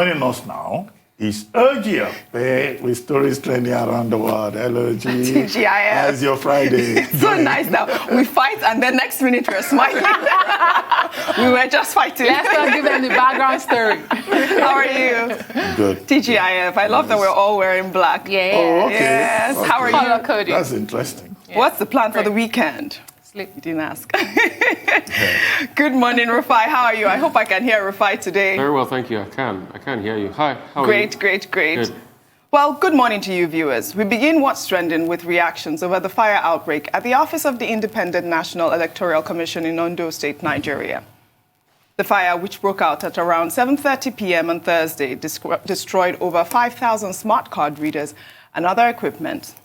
joining us now is Okpe with stories trending around the world. Hello, TGIF. How's your Friday? It's so nice now. We fight and the next minute we're smiling. We were just fighting. Let's not give them the background story. How are you? Good. TGIF. I love that we're all wearing black. Yeah. Oh, okay. Yes. Okay. How are Color you? coding. That's interesting. Yeah. What's the plan for the weekend? Sleep. You didn't ask. Good morning, Rufai. How are you? I hope I can hear Rufai today. Very well, thank you. I can hear you. Hi, how are you? Great. Good. Well, good morning to you, viewers. We begin What's Trending with reactions over the fire outbreak at the Office of the Independent National Electoral Commission in Ondo State, Nigeria. The fire, which broke out at around 7:30 p.m. on Thursday, destroyed over 5,000 smart card readers and other equipment.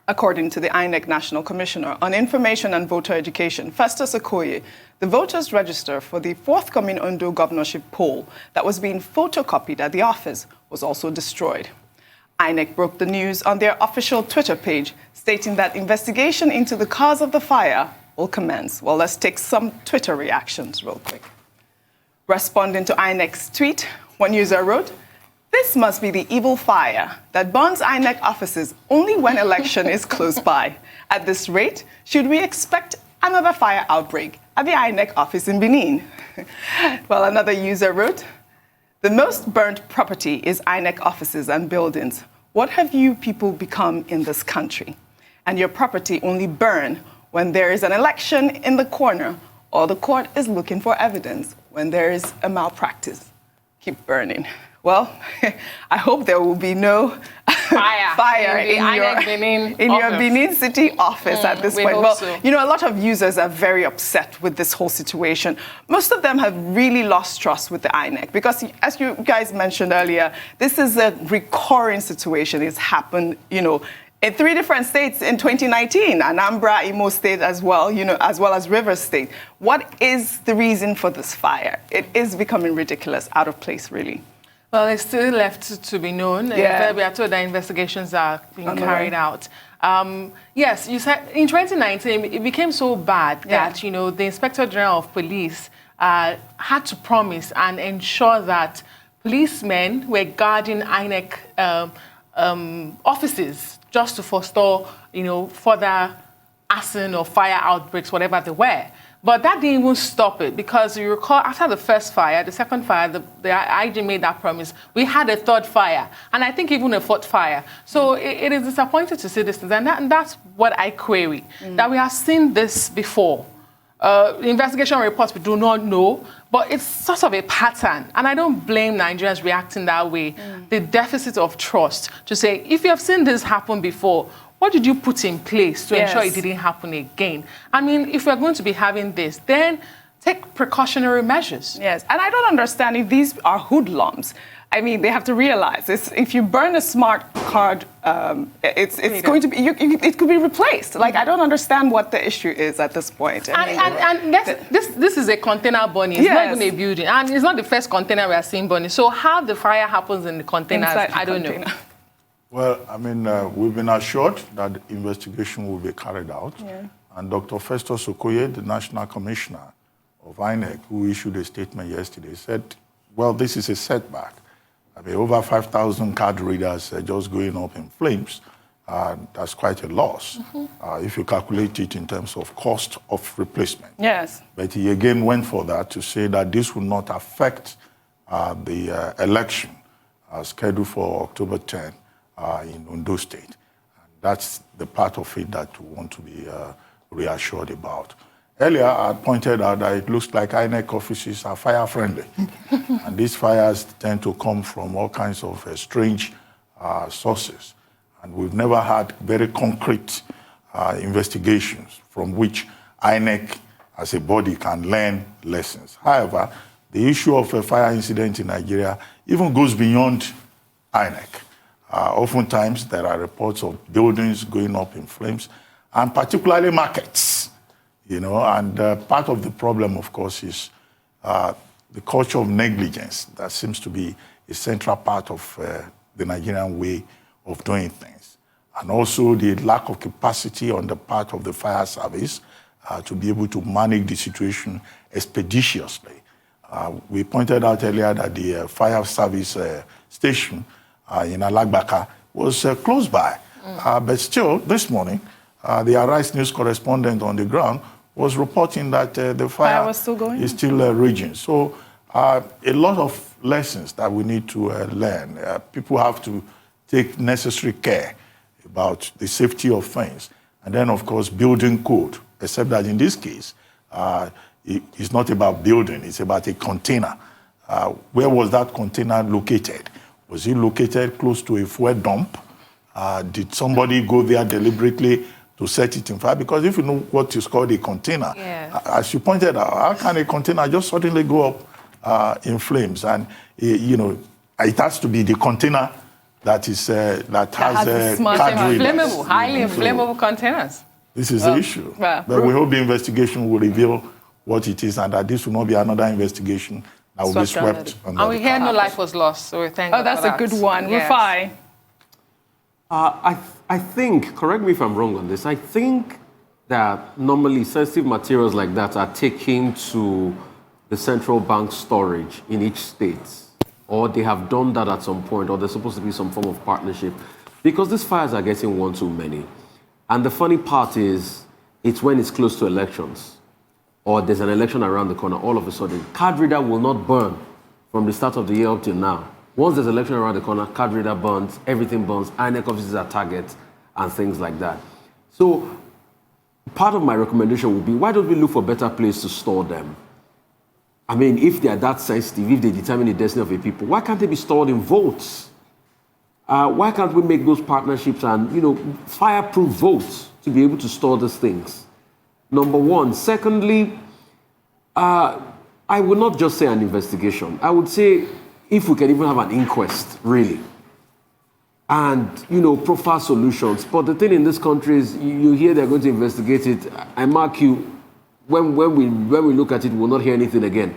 According to the INEC National Commissioner on Information and Voter Education, Festus Okoye, the voters' register for the forthcoming Ondo governorship poll that was being photocopied at the office was also destroyed. INEC broke the news on their official Twitter page, stating that investigation into the cause of the fire will commence. Well, let's take some Twitter reactions real quick. Responding to INEC's tweet, one user wrote, "This must be the evil fire that burns INEC offices only when election is close by. At this rate, should we expect another fire outbreak at the INEC office in Benin?" Well, another user wrote, "The most burnt property is INEC offices and buildings. What have you people become in this country? And your property only burn when there is an election in the corner or the court is looking for evidence when there is a malpractice. Keep burning." Well, I hope there will be no fire in your Benin City office at this point. Well, so. you know, a lot of users are very upset with this whole situation. Most of them have really lost trust with the INEC because, as you guys mentioned earlier, this is a recurring situation. It's happened, you know, in 3 different states in 2019, Anambra, Imo State as well, you know, as well as Rivers State. What is the reason for this fire? It is becoming ridiculous, out of place, really. Well, it's still left to be known. Yeah. We are told that investigations are being carried out. Yes, you said in 2019, it became so bad that, you know, the Inspector General of Police had to promise and ensure that policemen were guarding INEC offices just to forestall, you know, further arson or fire outbreaks, whatever they were. But that didn't even stop it because you recall after the first fire, the second fire, the IG made that promise. We had a third fire, and I think even a fourth fire. So it is disappointing to see this, and that's what I query, that we have seen this before. Investigation reports we do not know, but it's sort of a pattern. And I don't blame Nigerians reacting that way. The deficit of trust to say, if you have seen this happen before, what did you put in place to ensure it didn't happen again? I mean, if we're going to be having this, then take precautionary measures. Yes, and I don't understand if these are hoodlums. I mean, they have to realize if you burn a smart card, it's going to be it could be replaced. Like, I don't understand what the issue is at this point. And this is a container burning. It's not even a building, and it's not the first container we are seeing burning. So how the fire happens in the containers, I don't know. Well, I mean, we've been assured that the investigation will be carried out. And Dr. Festus Okoye, the National Commissioner of INEC, who issued a statement yesterday, said, well, this is a setback. I mean, over 5,000 card readers are just going up in flames. That's quite a loss if you calculate it in terms of cost of replacement. Yes. But he again went for that to say that this will not affect the election scheduled for October 10. In Ondo State. And that's the part of it that we want to be reassured about. Earlier, I pointed out that it looks like INEC offices are fire-friendly. And these fires tend to come from all kinds of strange sources. And we've never had very concrete investigations from which INEC as a body can learn lessons. However, the issue of a fire incident in Nigeria even goes beyond INEC. Oftentimes, there are reports of buildings going up in flames, and particularly markets, you know, and part of the problem, of course, is the culture of negligence that seems to be a central part of the Nigerian way of doing things. And also the lack of capacity on the part of the fire service to be able to manage the situation expeditiously. We pointed out earlier that the fire service station in Alagbaka was close by. But still, this morning, the Arise News correspondent on the ground was reporting that the fire was still going? is still raging. So a lot of lessons that we need to learn. People have to take necessary care about the safety of things. And then, of course, building code, except that in this case, it's not about building, it's about a container. Where was that container located? Was it located close to a fuel dump? Did somebody go there deliberately to set it in fire? Because if you know what is called a container, as you pointed out, how can a container just suddenly go up in flames? And, you know, it has to be the container that is that has flammable, highly inflammable containers. This is the issue. But we hope the investigation will reveal what it is and that this will not be another investigation that will be swept under. And we hear no life was lost, so we thank God that's for a good one. Yes. Rufai. I think, correct me if I'm wrong on this, I think that normally sensitive materials like that are taken to the central bank storage in each state, or they have done that at some point, or there's supposed to be some form of partnership, because these fires are getting one too many. And the funny part is, it's when it's close to elections, or there's an election around the corner, all of a sudden, card reader will not burn from the start of the year up till now. Once there's election around the corner, card reader burns, everything burns, INEC offices are targets, and things like that. So part of my recommendation would be, why don't we look for a better place to store them? I mean, if they are that sensitive, if they determine the destiny of a people, why can't they be stored in vaults? Why can't we make those partnerships and, you know, fireproof vaults to be able to store these things? Number one. Secondly, I would not just say an investigation. I would say if we can even have an inquest, really, and, you know, profile solutions. But the thing in this country is, you hear they're going to investigate it. I mark you, when we look at it, we'll not hear anything again.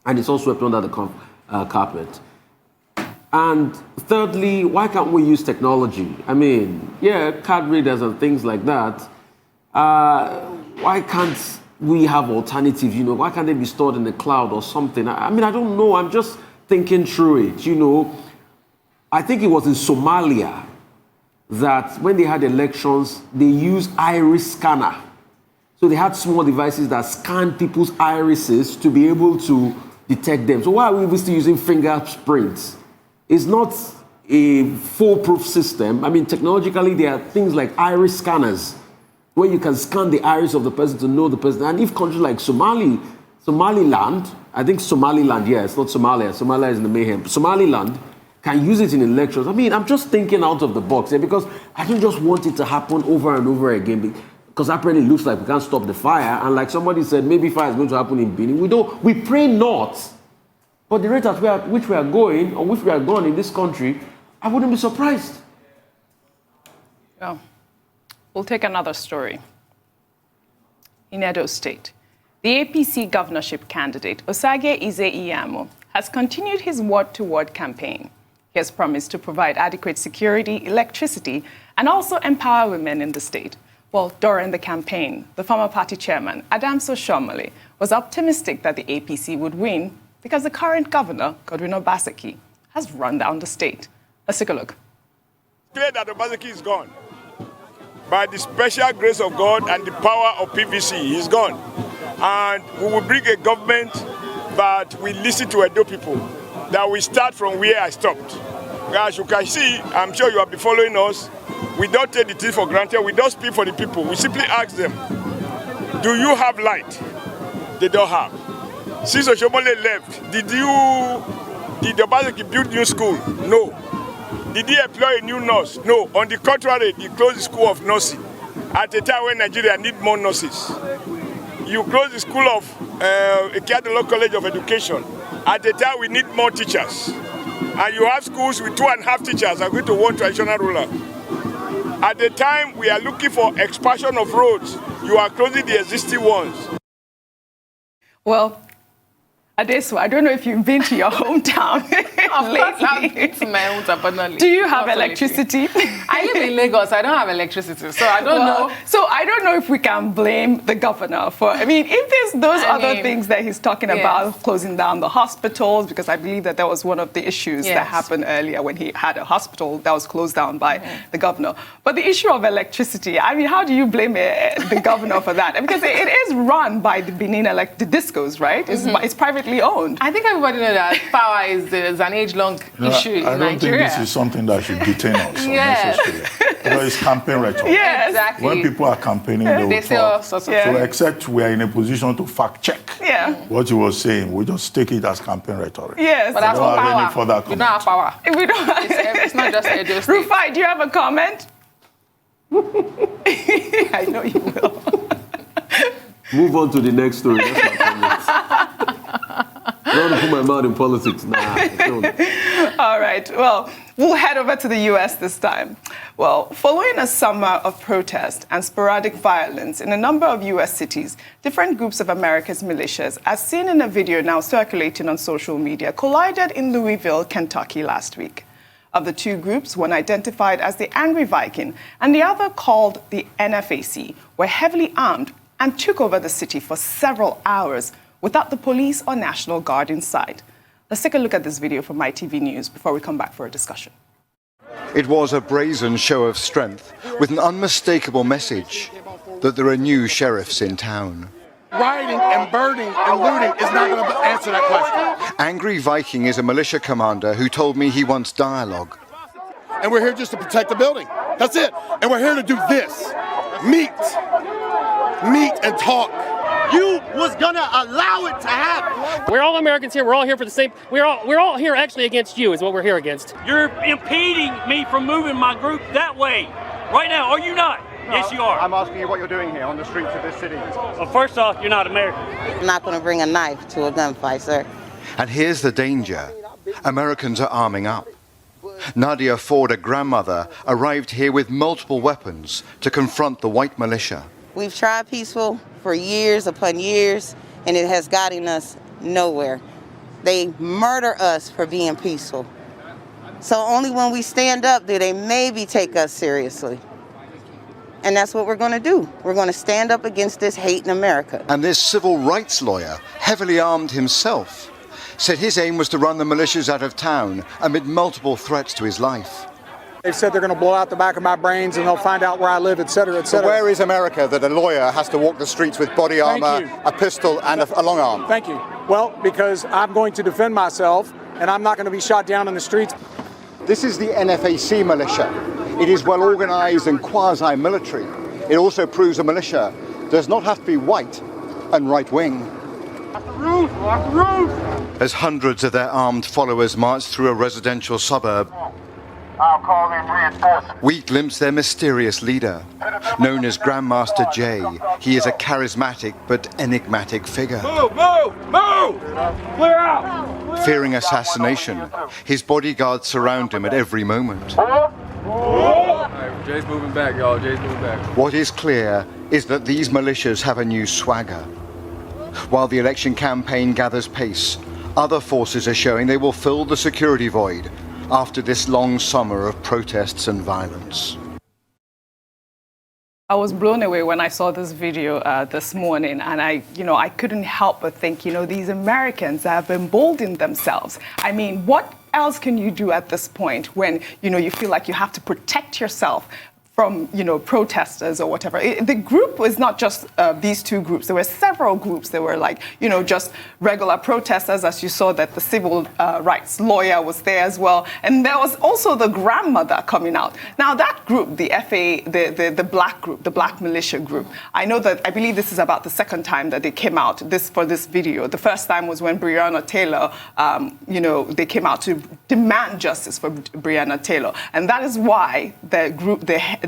And it's all swept under the carpet. And thirdly, why can't we use technology? I mean, yeah, card readers and things like that. Why can't we have alternatives? You know, why can't they be stored in the cloud or something? I mean, I don't know. I'm just thinking through it, you know. I think it was in Somalia that when they had elections, they used iris scanner. So they had small devices that scanned people's irises to be able to detect them. So why are we still using fingerprints? It's not a foolproof system. I mean, technologically, there are things like iris scanners where you can scan the iris of the person to know the person. And if countries like Somaliland, I think Somaliland, yeah, it's not Somalia. Somalia is in the mayhem. Somaliland can use it in elections. I mean, I'm just thinking out of the box here because I don't just want it to happen over and over again because apparently it looks like we can't stop the fire. And like somebody said, maybe fire is going to happen in Benin. We pray not. But the rate at which we are going, or which we are going in this country, I wouldn't be surprised. Well, we'll take another story. In Edo State, the APC governorship candidate, Osage Ize-Iyamo, has continued his word-to-word campaign. He has promised to provide adequate security, electricity, and also empower women in the state. Well, during the campaign, the former party chairman, Oshiomhole, was optimistic that the APC would win because the current governor, Godwin Obaseki, has run down the state. Let's take a look. It's clear that Obaseki is gone. By the special grace of God and the power of PVC, he's gone. And we will bring a government that will listen to Edo people, that will start from where I stopped. As you can see, I'm sure you have been following us, we don't take the thing for granted, we don't speak for the people. We simply ask them, do you have light? They don't have. Since Oshiomhole left, did Obaseki build new school? No. Did he employ a new nurse? No. On the contrary, he closed the school of nursing at a time when Nigeria needs more nurses. You close the school of Ikiadolo College of Education at a time we need more teachers. And you have schools with 2.5 teachers are going to one traditional ruler. At the time we are looking for expansion of roads, you are closing the existing ones. Well, Adesu, I don't know if you've been to your hometown lately. To my hometown, but not Do you have electricity? I live in Lagos. I don't have electricity, so I don't know. So I don't know if we can blame the governor for. I mean, if there's those other things that he's talking about, closing down the hospitals, because I believe that was one of the issues that happened earlier when he had a hospital that was closed down by the governor. But the issue of electricity, I mean, how do you blame the governor for that? Because it is run by the Benin the discos, right? It's privately owned. I think everybody knows that power is an age-long issue in Nigeria. I don't think this is something that should detain us unnecessarily. Because it's campaign rhetoric. Yes, exactly. When people are campaigning, they will talk. So except we are in a position to fact-check what he was saying, we just take it as campain rhetoric. Yes. But that's not power. Any further comment. We don't have power. We don't have it's not just a State. Rufai, do you have a comment? I know you will. Move on to the next story. That's my comment. I don't want to put my mouth in politics. All right. Well, we'll head over to the U.S. this time. Well, following a summer of protest and sporadic violence in a number of U.S. cities, different groups of America's militias, as seen in a video now circulating on social media, collided in Louisville, Kentucky last week. Of the two groups, one identified as the Angry Viking and the other called the NFAC, were heavily armed and took over the city for several hours without the police or National Guard in sight. Let's take a look at this video from MyTV News before we come back for a discussion. It was a brazen show of strength with an unmistakable message that there are new sheriffs in town. Rioting and burning and looting is not going to answer that question. Angry Viking is a militia commander who told me he wants dialogue. And we're here just to protect the building. That's it. And we're here to do this. Meet and talk. You was gonna allow it to happen. We're all Americans here. We're all here for the same. We're all here actually against you. Is what we're here against. You're impeding me from moving my group that way right now. Are you not? No, yes, you are. I'm asking you what you're doing here on the streets of this city. Well, first off, you're not American. I'm not going to bring a knife to a gunfight, sir. And here's the danger. Americans are arming up. Nadia Ford, a grandmother, arrived here with multiple weapons to confront the white militia. We've tried peaceful for years upon years, and it has gotten us nowhere. They murder us for being peaceful. So only when we stand up do they maybe take us seriously. And that's what we're going to do. We're going to stand up against this hate in America. And this civil rights lawyer, heavily armed himself, said his aim was to run the militias out of town amid multiple threats to his life. They've said they're going to blow out the back of my brains and they'll find out where I live, et cetera, et cetera. So where is America that a lawyer has to walk the streets with body armor, a pistol, and a long arm? Thank you. Well, because I'm going to defend myself and I'm not going to be shot down in the streets. This is the NFAC militia. It is well organized and quasi-military. It also proves a militia does not have to be white and right-wing. Off the roof! Off the roof! As hundreds of their armed followers march through a residential suburb, I'll call in reinforcements. we glimpse their mysterious leader. Known as Grandmaster Jay, he is a charismatic but enigmatic figure. Move! Move! Move! Clear out! Fearing assassination, his bodyguards surround him at every moment. Jay's moving back, y'all. Jay's moving back. What is clear is that these militias have a new swagger. While the election campaign gathers pace, other forces are showing they will fill the security void after this long summer of protests and violence. I was blown away when I saw this video this morning, and I couldn't help but think, these Americans have emboldened themselves. I mean, what else can you do at this point when, you feel like you have to protect yourself from, protesters or whatever? The group was not just these two groups. There were several groups. There were just regular protesters, as you saw that the civil rights lawyer was there as well. And there was also the grandmother coming out. Now that group, the FA, the black group, the black militia group, I believe this is about the second time that they came out for this video. The first time was when Breonna Taylor, they came out to demand justice for Breonna Taylor. And that is why the group,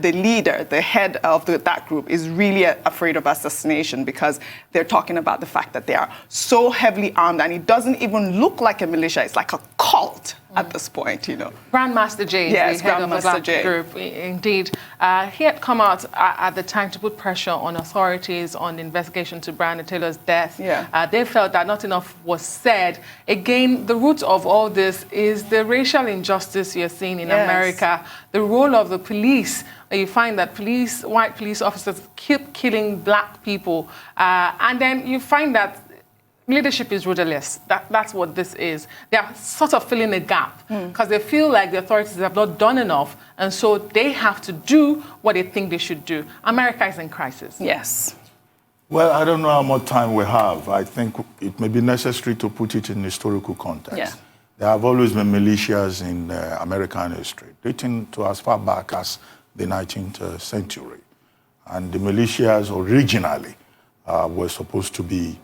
the leader, the head of that group is really afraid of assassination, because they're talking about the fact that they are so heavily armed and it doesn't even look like a militia. It's like a cult at this point, you know. Grandmaster Jay, yes, the head of the Grandmaster Black Jay. group, indeed. He had come out at the time to put pressure on authorities on the investigation to Breonna Taylor's death. Yeah. They felt that not enough was said. Again, the root of all this is the racial injustice you're seeing in America, the role of the police. You find that white police officers keep killing black people. And then you find that leadership is rudderless. That's what this is. They are sort of filling a gap because they feel like the authorities have not done enough, and so they have to do what they think they should do. America is in crisis. Yes. Well, I don't know how much time we have. I think it may be necessary to put it in historical context. Yeah. There have always been militias in American history, dating to as far back as the 19th century. And the militias originally were supposed to be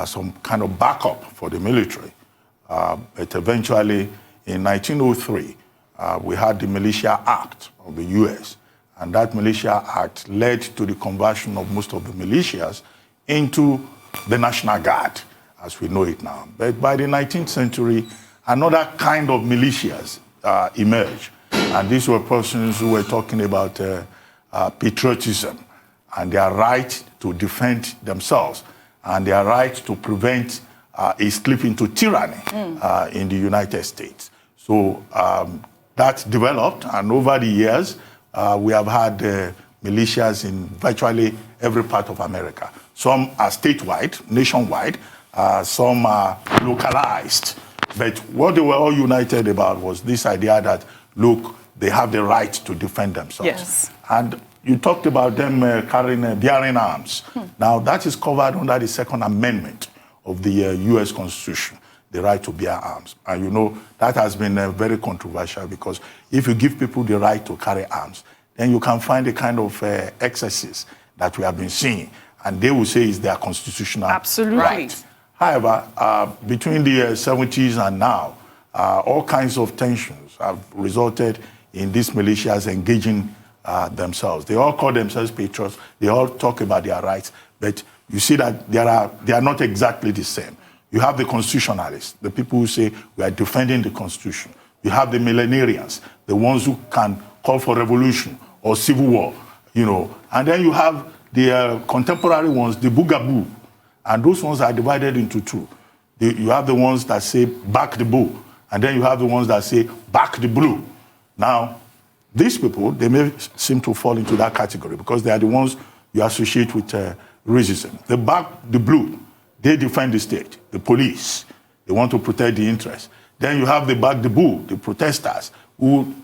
some kind of backup for the military. But eventually, in 1903, we had the Militia Act of the U.S., and that Militia Act led to the conversion of most of the militias into the National Guard, as we know it now. But by the 19th century, another kind of militias emerged. And these were persons who were talking about patriotism and their right to defend themselves and their right to prevent a slip into tyranny in the United States. So that developed, and over the years, we have had militias in virtually every part of America. Some are statewide, nationwide, some are localized. But what they were all united about was this idea that, look, they have the right to defend themselves. Yes. And you talked about them bearing arms. Now, that is covered under the Second Amendment of the U.S. Constitution, the right to bear arms. And you know, that has been very controversial, because if you give people the right to carry arms, then you can find the kind of excesses that we have been seeing. And they will say it's their constitutional right. However, between the 70s and now, all kinds of tensions have resulted in these militias engaging themselves. They all call themselves patriots. They all talk about their rights. But you see that they are not exactly the same. You have the constitutionalists, the people who say we are defending the Constitution. You have the millenarians, the ones who can call for revolution or civil war, you know. And then you have the contemporary ones, the boogaboo. And those ones are divided into two. You have the ones that say back the bull, and then you have the ones that say back the blue. Now, these people, they may seem to fall into that category because they are the ones you associate with racism. The back the blue, they defend the state, the police. They want to protect the interests. Then you have the back the bull, the protesters, who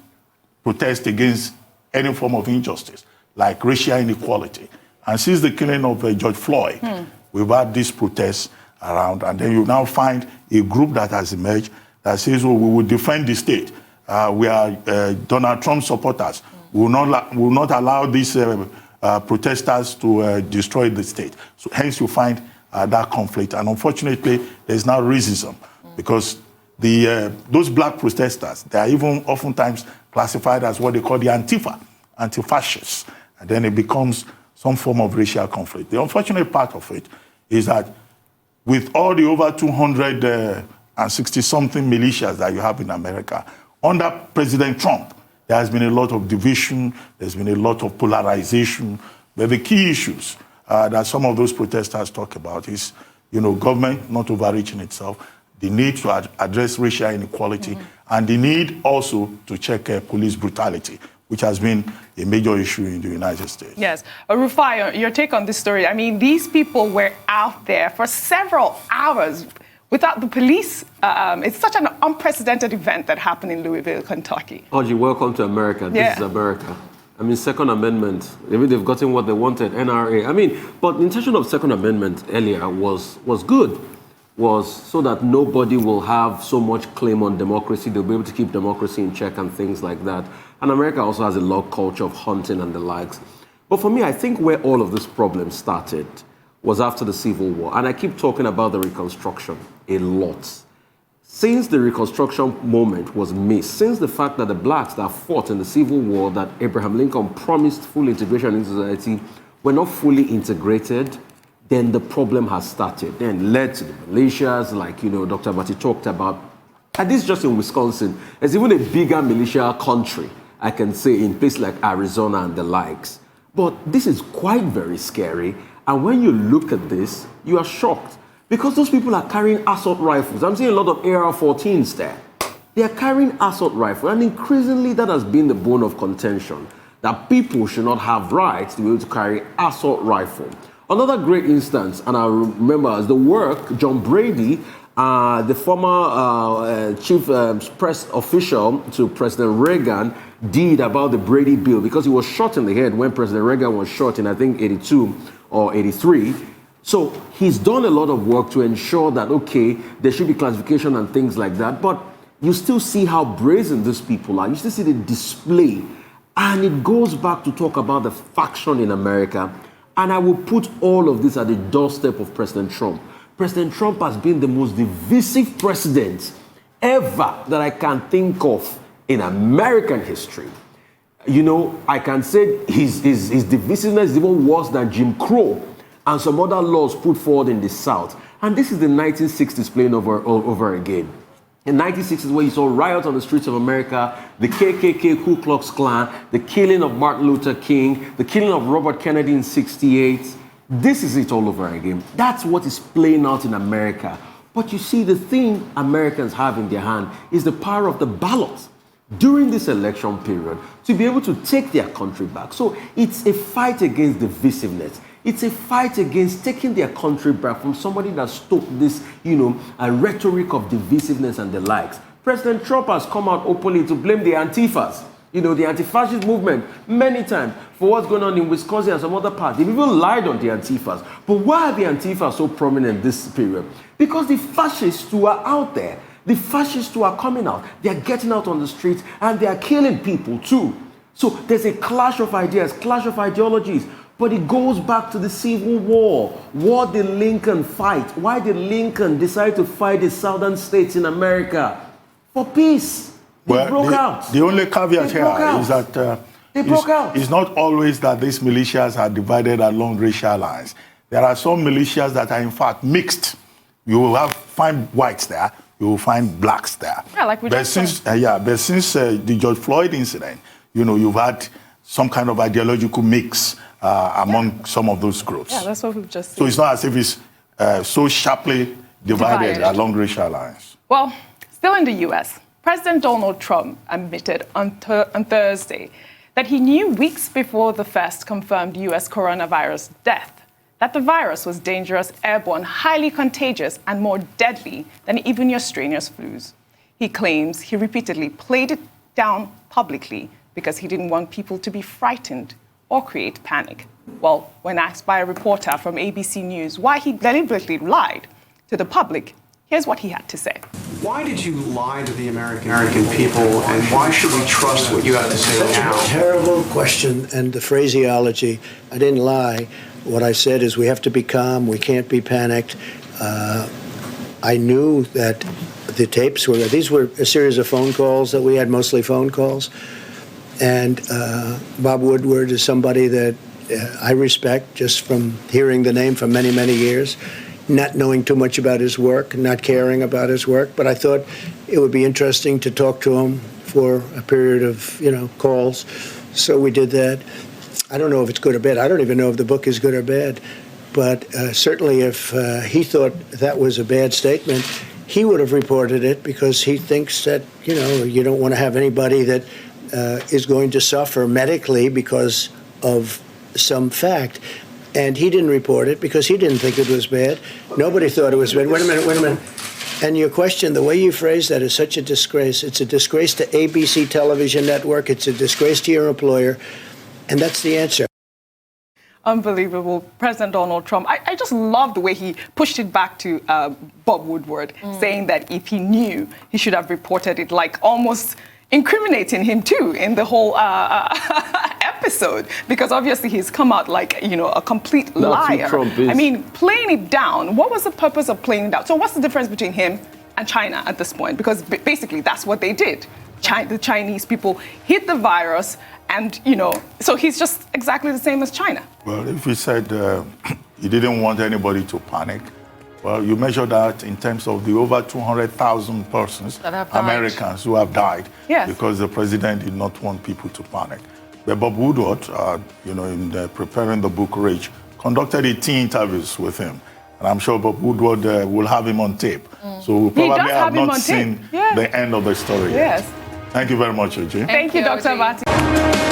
protest against any form of injustice, like racial inequality. And since the killing of George Floyd, we've had these protests around, and then you now find a group that has emerged that says, oh, we will defend the state. We are Donald Trump supporters. We will not allow these protesters to destroy the state. So hence you find that conflict. And unfortunately, there's now racism, because those black protesters, they are even oftentimes classified as what they call the Antifa, anti-fascists. And then it becomes some form of racial conflict. The unfortunate part of it is that with all the over 260-something militias that you have in America, under President Trump, there has been a lot of division, there's been a lot of polarization. But the key issues that some of those protesters talk about is, you know, government not overreaching itself, the need to address racial inequality, and the need also to check police brutality, which has been a major issue in the United States. Yes. Rufai, your take on this story. I mean, these people were out there for several hours without the police. It's such an unprecedented event that happened in Louisville, Kentucky. Audrey, welcome to America. This is America. I mean, Second Amendment, maybe they've gotten what they wanted, NRA. I mean, but the intention of Second Amendment earlier was good, was so that nobody will have so much claim on democracy. They'll be able to keep democracy in check and things like that. And America also has a log culture of hunting and the likes. But for me, I think where all of this problem started was after the Civil War. And I keep talking about the Reconstruction a lot. Since the Reconstruction moment was missed, since the fact that the blacks that fought in the Civil War, that Abraham Lincoln promised full integration into society, were not fully integrated, then the problem has started. Then led to the militias, like, you know, Dr. Bati talked about, And this is just in Wisconsin. There's even a bigger militia country, I can say, in places like Arizona and the likes. But this is quite very scary. And when you look at this, you are shocked. Because those people are carrying assault rifles. I'm seeing a lot of AR-14s there. They are carrying assault rifles. And increasingly, that has been the bone of contention, that people should not have rights to be able to carry assault rifle. Another great instance, and I remember, is the work John Brady, the former chief press official to President Reagan, did about the Brady Bill, because he was shot in the head when President Reagan was shot in, I think, 82 or 83. So he's done a lot of work to ensure that, okay, there should be classification and things like that, but you still see how brazen these people are. You still see the display. And it goes back to talk about the faction in America. And I will put all of this at the doorstep of President Trump. President Trump has been the most divisive president ever that I can think of in American history. You know, I can say his divisiveness is even worse than Jim Crow and some other laws put forward in the South. And this is the 1960s playing over again. In 1960s, where you saw riots on the streets of America, the KKK, Ku Klux Klan, the killing of Martin Luther King, the killing of Robert Kennedy in 68. This is it all over again. That's what is playing out in America. But you see, the thing Americans have in their hand is the power of the ballot during this election period to be able to take their country back. So it's a fight against divisiveness. It's a fight against taking their country back from somebody that stoked this, a rhetoric of divisiveness and the likes. President Trump has come out openly to blame the Antifas, the anti-fascist movement, many times for what's going on in Wisconsin and some other parts. They've even lied on the Antifas. But why are the Antifas so prominent this period? Because the fascists who are out there, the fascists who are coming out, they are getting out on the streets and they are killing people too. So there's a clash of ideas, clash of ideologies. But it goes back to the Civil War. What did Lincoln fight? Why did Lincoln decide to fight the southern states in America? For peace. They broke out. The only caveat here is that they broke out. It's not always that these militias are divided along racial lines. There are some militias that are in fact mixed. You will find whites there. You will find blacks there. Yeah, like we just since the George Floyd incident, you've had some kind of ideological mix among some of those groups. Yeah, that's what we've just seen. So it's not as if it's so sharply divided along racial lines. Well, still in the U.S., President Donald Trump admitted on Thursday that he knew weeks before the first confirmed U.S. coronavirus death that the virus was dangerous, airborne, highly contagious, and more deadly than even your strenuous flus. He claims he repeatedly played it down publicly because he didn't want people to be frightened or create panic. Well, when asked by a reporter from ABC News why he deliberately lied to the public, here's what he had to say. Why did you lie to the American people, and why should we trust what you have to say now? That's a terrible question, and the phraseology, I didn't lie. What I said is we have to be calm, we can't be panicked. I knew that the tapes these were a series of phone calls that we had, mostly phone calls. And Bob Woodward is somebody that I respect just from hearing the name for many, many years, not knowing too much about his work, not caring about his work. But I thought it would be interesting to talk to him for a period of, calls. So we did that. I don't know if it's good or bad. I don't even know if the book is good or bad. But certainly if he thought that was a bad statement, he would have reported it because he thinks that, you don't want to have anybody that is going to suffer medically because of some fact. And he didn't report it because he didn't think it was bad. Nobody thought it was bad. Wait a minute. And your question, the way you phrase that is such a disgrace. It's a disgrace to ABC television network. It's a disgrace to your employer. And that's the answer. Unbelievable. President Donald Trump. I just love the way he pushed it back to Bob Woodward, saying that if he knew, he should have reported it, like almost incriminating him too in the whole episode, because obviously he's come out like, a complete liar. I mean, playing it down. What was the purpose of playing it down? So what's the difference between him and China at this point? Because basically that's what they did. The Chinese people hid the virus and, so he's just exactly the same as China. Well, if he said he didn't want anybody to panic, Well, you measure that in terms of the over 200,000 persons, Americans who have died because the president did not want people to panic. But Bob Woodward, in preparing the book Rage, conducted 18 interviews with him. And I'm sure Bob Woodward will have him on tape. So we probably have not seen the end of the story yet. Thank you very much, Eugene. Thank you, Dr. Abati.